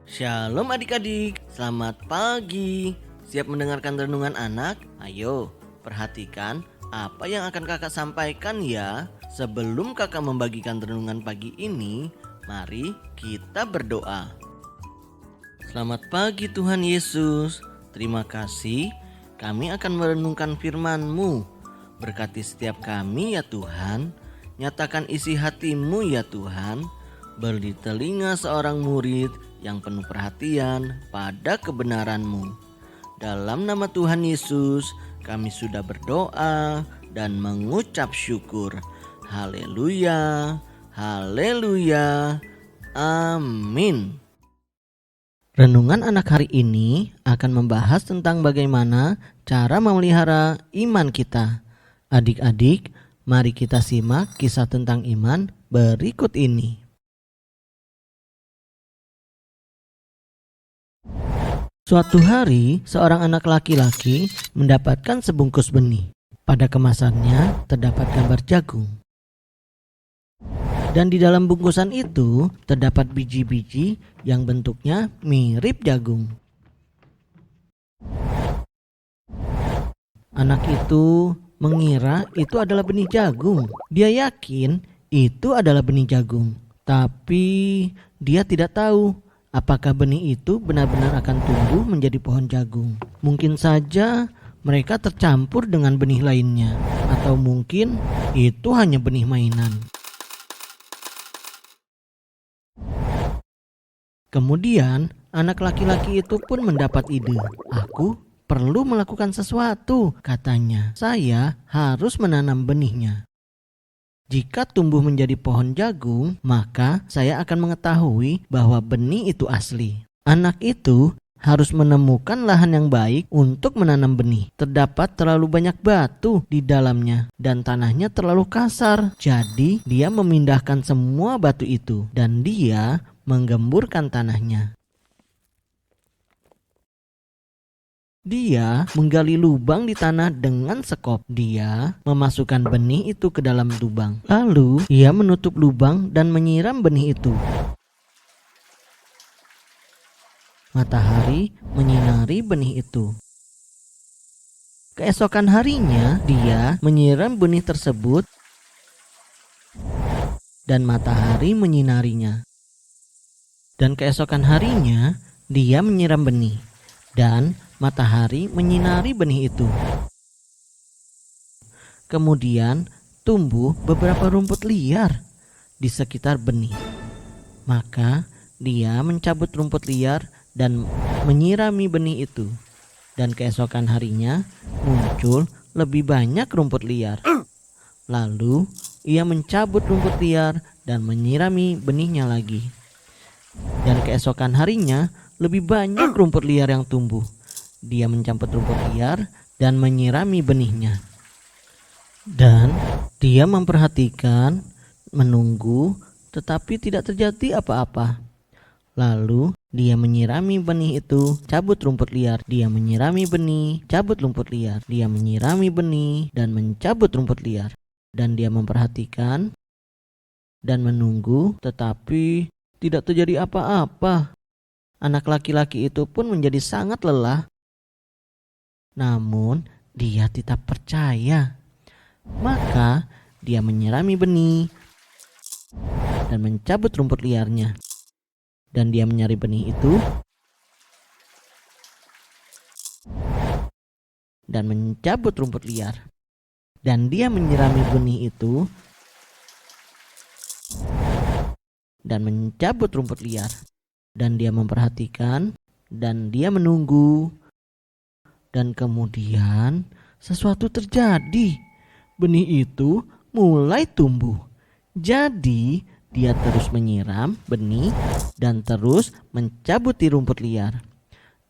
Shalom adik-adik, selamat pagi. Siap mendengarkan renungan anak? Ayo, perhatikan apa yang akan kakak sampaikan ya. Sebelum kakak membagikan renungan pagi ini, mari kita berdoa. Selamat pagi Tuhan Yesus. Terima kasih, kami akan merenungkan firman-Mu. Berkati setiap kami ya Tuhan. Nyatakan isi hati-Mu ya Tuhan. Beri telinga seorang murid yang penuh perhatian pada kebenaran-Mu. Dalam nama Tuhan Yesus, kami sudah berdoa dan mengucap syukur. Haleluya, haleluya, amin. Renungan anak hari ini akan membahas tentang bagaimana cara memelihara iman kita. Adik-adik, mari kita simak kisah tentang iman berikut ini. Suatu hari, seorang anak laki-laki mendapatkan sebungkus benih. Pada kemasannya terdapat gambar jagung. Dan di dalam bungkusan itu terdapat biji-biji yang bentuknya mirip jagung. Anak itu mengira itu adalah benih jagung. Dia yakin itu adalah benih jagung. Tapi dia tidak tahu apakah benih itu benar-benar akan tumbuh menjadi pohon jagung. Mungkin saja mereka tercampur dengan benih lainnya, atau mungkin itu hanya benih mainan. Kemudian anak laki-laki itu pun mendapat ide. Aku perlu melakukan sesuatu, katanya. Saya harus menanam benihnya. Jika tumbuh menjadi pohon jagung, maka saya akan mengetahui bahwa benih itu asli. Anak itu harus menemukan lahan yang baik untuk menanam benih. Terdapat terlalu banyak batu di dalamnya dan tanahnya terlalu kasar. Jadi dia memindahkan semua batu itu dan dia menggemburkan tanahnya. Dia menggali lubang di tanah dengan sekop. Dia memasukkan benih itu ke dalam lubang. Lalu ia menutup lubang dan menyiram benih itu. Matahari menyinari benih itu. Keesokan harinya dia menyiram benih tersebut dan matahari menyinarinya. Dan keesokan harinya dia menyiram benih dan matahari menyinari benih itu. Kemudian tumbuh beberapa rumput liar di sekitar benih. Maka dia mencabut rumput liar dan menyirami benih itu. Dan keesokan harinya muncul lebih banyak rumput liar. Lalu ia mencabut rumput liar dan menyirami benihnya lagi. Dan keesokan harinya lebih banyak rumput liar yang tumbuh. Dia mencabut rumput liar dan menyirami benihnya. Dan dia memperhatikan, menunggu, tetapi tidak terjadi apa-apa. Lalu dia menyirami benih itu, cabut rumput liar. Dia menyirami benih, cabut rumput liar. Dia menyirami benih dan mencabut rumput liar. Dan dia memperhatikan dan menunggu, tetapi tidak terjadi apa-apa. Anak laki-laki itu pun menjadi sangat lelah. Namun dia tetap percaya. Maka dia menyirami benih dan mencabut rumput liarnya. Dan dia menyirami benih itu dan mencabut rumput liar. Dan dia menyirami benih itu dan mencabut rumput liar. Dan dia memperhatikan dan dia menunggu. Dan kemudian sesuatu terjadi. Benih itu mulai tumbuh. Jadi dia terus menyiram benih dan terus mencabuti rumput liar.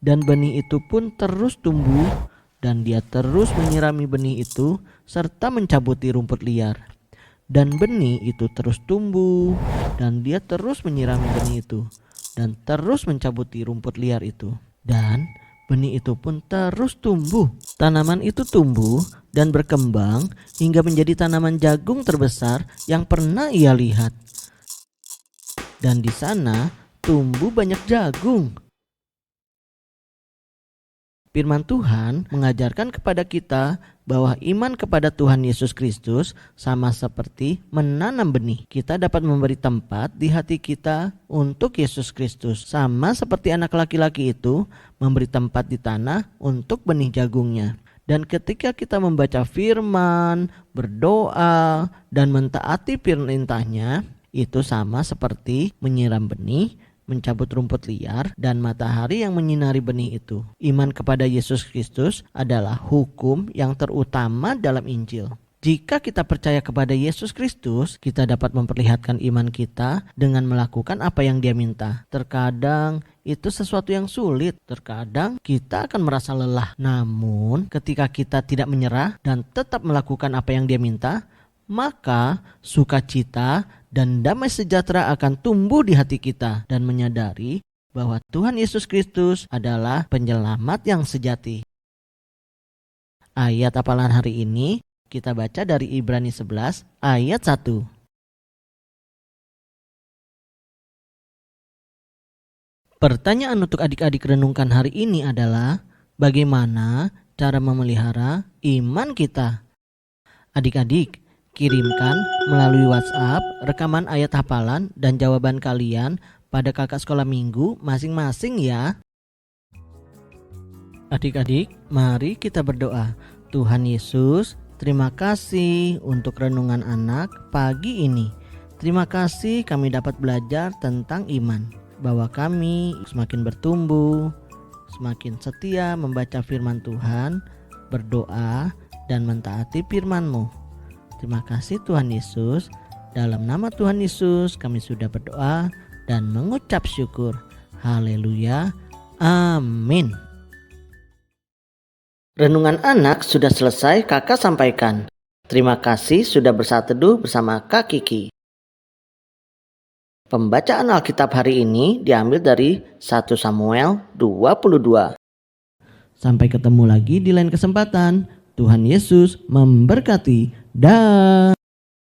Dan benih itu pun terus tumbuh dan dia terus menyirami benih itu serta mencabuti rumput liar. Dan benih itu terus tumbuh dan dia terus menyirami benih itu dan terus mencabuti rumput liar itu. Dan benih itu pun terus tumbuh. Tanaman itu tumbuh dan berkembang hingga menjadi tanaman jagung terbesar yang pernah ia lihat. Dan di sana tumbuh banyak jagung. Firman Tuhan mengajarkan kepada kita bahwa iman kepada Tuhan Yesus Kristus sama seperti menanam benih. Kita dapat memberi tempat di hati kita untuk Yesus Kristus, sama seperti anak laki-laki itu memberi tempat di tanah untuk benih jagungnya. Dan ketika kita membaca firman, berdoa, dan mentaati perintahnya, itu sama seperti menyiram benih, mencabut rumput liar, dan matahari yang menyinari benih itu. Iman kepada Yesus Kristus adalah hukum yang terutama dalam Injil. Jika kita percaya kepada Yesus Kristus, kita dapat memperlihatkan iman kita dengan melakukan apa yang Dia minta. Terkadang itu sesuatu yang sulit, terkadang kita akan merasa lelah. Namun ketika kita tidak menyerah dan tetap melakukan apa yang Dia minta, maka sukacita dan damai sejahtera akan tumbuh di hati kita dan menyadari bahwa Tuhan Yesus Kristus adalah penyelamat yang sejati. Ayat hafalan hari ini kita baca dari Ibrani 11 ayat 1. Pertanyaan untuk adik-adik renungkan hari ini adalah bagaimana cara memelihara iman kita? Adik-adik, kirimkan melalui WhatsApp rekaman ayat hafalan dan jawaban kalian pada kakak sekolah minggu masing-masing ya. Adik-adik, mari kita berdoa. Tuhan Yesus, terima kasih untuk renungan anak pagi ini. Terima kasih kami dapat belajar tentang iman, bahwa kami semakin bertumbuh, semakin setia membaca firman Tuhan, berdoa, dan mentaati firman-Mu. Terima kasih Tuhan Yesus. Dalam nama Tuhan Yesus kami sudah berdoa dan mengucap syukur. Haleluya. Amin. Renungan anak sudah selesai kakak sampaikan. Terima kasih sudah bersatu teduh bersama Kak Kiki. Pembacaan Alkitab hari ini diambil dari 1 Samuel 22. Sampai ketemu lagi di lain kesempatan. Tuhan Yesus memberkati. Dah.